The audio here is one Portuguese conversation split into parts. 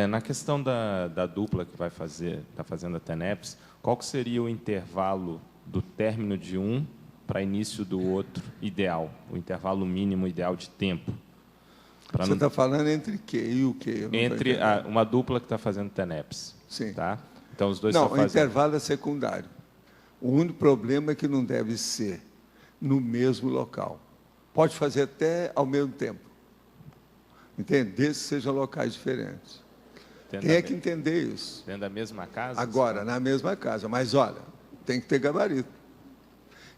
Na questão da dupla que está fazendo a TENEPS, qual que seria o intervalo do término de um para início do outro ideal, o intervalo mínimo ideal de tempo? Você está falando entre que e o que? Entre uma dupla que está fazendo TENEPS. Sim. Tá? Então, os dois não, estão fazendo... o intervalo é secundário. O único problema é que não deve ser no mesmo local. Pode fazer até ao mesmo tempo. Entende? Desde que sejam locais diferentes. Tem que entender isso. Dentro da mesma casa? Agora, na mesma casa. Mas, olha, tem que ter gabarito.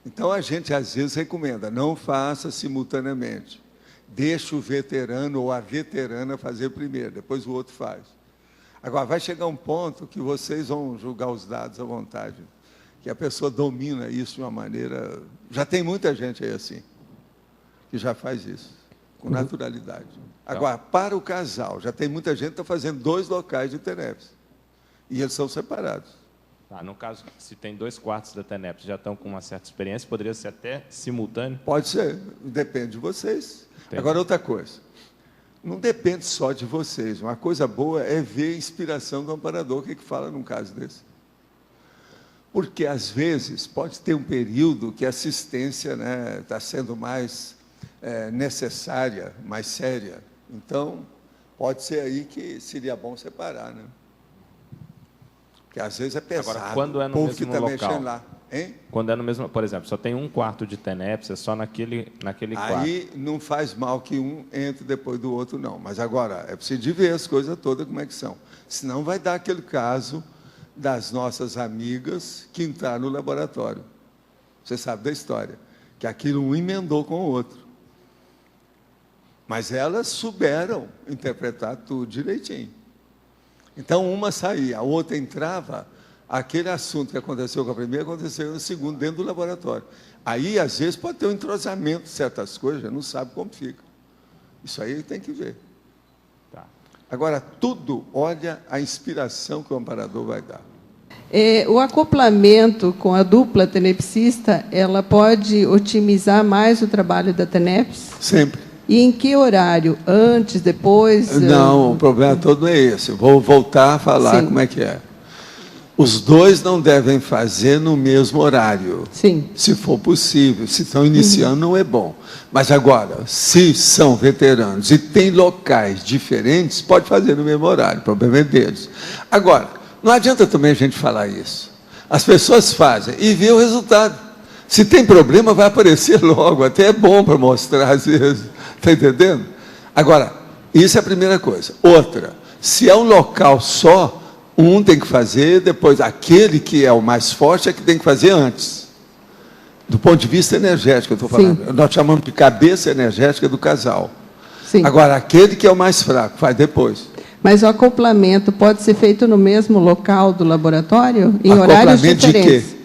Então, a gente, às vezes, recomenda, não faça simultaneamente. Deixa o veterano ou a veterana fazer primeiro, depois o outro faz. Agora, vai chegar um ponto que vocês vão julgar os dados à vontade, que a pessoa domina isso de uma maneira... Já tem muita gente aí assim, que já faz isso, com naturalidade. Agora, para o casal, já tem muita gente que está fazendo 2 locais de TENEPS, e eles são separados. No caso, se tem 2 quartos da TENEPS já estão com uma certa experiência, poderia ser até simultâneo? Pode ser, depende de vocês. Entendi. Agora, outra coisa, não depende só de vocês. Uma coisa boa é ver a inspiração do amparador, o que fala num caso desse. Porque, às vezes, pode ter um período que a assistência está sendo mais necessária, mais séria. Então, pode ser aí que seria bom separar, né? Porque, às vezes, é pesado. Agora, quando é no o povo mesmo que está local? mexendo lá. Hein? Quando é no mesmo... Por exemplo, só tem um quarto de TENEPS, é só naquele quarto. Aí não faz mal que um entre depois do outro, não. Mas agora, é preciso de ver as coisas todas como é que são. Senão vai dar aquele caso das nossas amigas que entraram no laboratório. Você sabe da história. Que aquilo um emendou com o outro. Mas elas souberam interpretar tudo direitinho. Então, uma saía, a outra entrava... Aquele assunto que aconteceu com a primeira, aconteceu no segundo, dentro do laboratório. Aí, às vezes, pode ter um entrosamento de certas coisas, já não sabe como fica. Isso aí tem que ver. Tá. Agora, tudo, olha a inspiração que o amparador vai dar. O acoplamento com a dupla tenepsista, ela pode otimizar mais o trabalho da TENEPS? Sempre. E em que horário? Antes, depois? Não, o problema todo é esse. Vou voltar a falar Sim. Como é que é. Os 2 não devem fazer no mesmo horário. Sim. Se for possível. Se estão iniciando, não é bom. Mas agora, se são veteranos e tem locais diferentes, pode fazer no mesmo horário. O problema é deles. Agora, não adianta também a gente falar isso. As pessoas fazem e vê o resultado. Se tem problema, vai aparecer logo. Até é bom para mostrar, às vezes. Está entendendo? Agora, isso é a primeira coisa. Outra, se é um local só, um tem que fazer, depois aquele que é o mais forte é que tem que fazer antes. Do ponto de vista energético, eu estou falando. Sim. Nós chamamos de cabeça energética do casal. Sim. Agora, aquele que é o mais fraco, faz depois. Mas o acoplamento pode ser feito no mesmo local do laboratório? Em horários diferentes? De quê?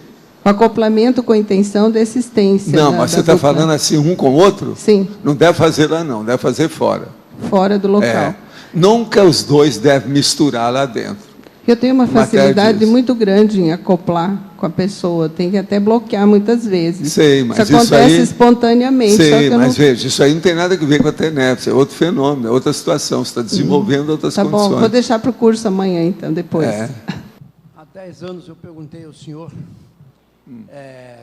O acoplamento com a intenção de assistência. Não, mas você está falando assim, um com o outro? Sim. Não deve fazer lá, não. Deve fazer fora. Fora do local. Nunca os 2 devem misturar lá dentro. Eu tenho uma facilidade muito grande em acoplar com a pessoa, tem que até bloquear muitas vezes. Sei, mas isso acontece aí, espontaneamente. Sei, mas veja, isso aí não tem nada a ver com a TENEPS, é outro fenômeno, é outra situação, você está desenvolvendo outras condições. Tá bom, vou deixar para o curso amanhã, então, depois. Há 10 anos eu perguntei ao senhor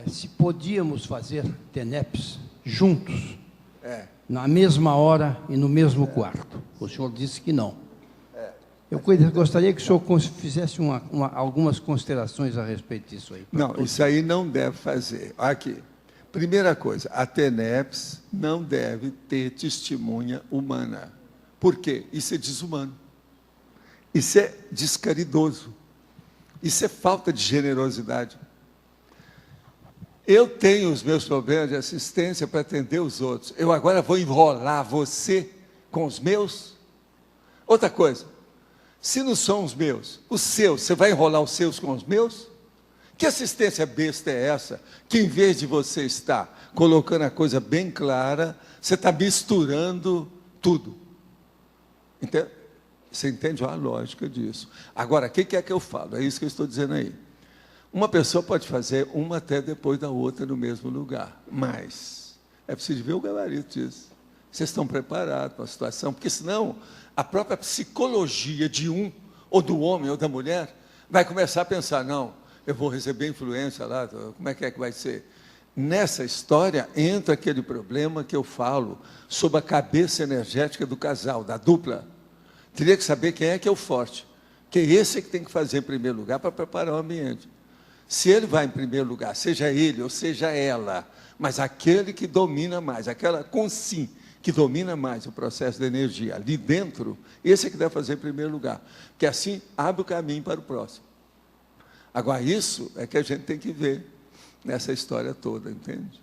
se podíamos fazer TENEPS juntos, na mesma hora e no mesmo quarto. O senhor disse que não. Eu gostaria que o senhor fizesse algumas considerações a respeito disso aí. Não, isso aí não deve fazer. Aqui, primeira coisa, a TENEPS não deve ter testemunha humana. Por quê? Isso é desumano. Isso é descaridoso. Isso é falta de generosidade. Eu tenho os meus problemas de assistência para atender os outros. Eu agora vou enrolar você com os meus? Outra coisa, se não são os meus, os seus, você vai enrolar os seus com os meus? Que assistência besta é essa? Que em vez de você estar colocando a coisa bem clara, você está misturando tudo. Entende? Você entende a lógica disso. Agora, o que é que eu falo? É isso que eu estou dizendo aí. Uma pessoa pode fazer uma até depois da outra no mesmo lugar, mas é preciso ver o gabarito disso. Vocês estão preparados para a situação? Porque senão a própria psicologia de um, ou do homem, ou da mulher, vai começar a pensar, não, eu vou receber influência lá, como é que vai ser? Nessa história entra aquele problema que eu falo sobre a cabeça energética do casal, da dupla. Teria que saber quem é que é o forte, que esse é que tem que fazer em primeiro lugar para preparar o ambiente. Se ele vai em primeiro lugar, seja ele ou seja ela, mas aquele que domina mais, aquela com sim, que domina mais o processo de energia ali dentro, esse é que deve fazer em primeiro lugar, porque assim abre o caminho para o próximo. Agora, isso é que a gente tem que ver nessa história toda, entende?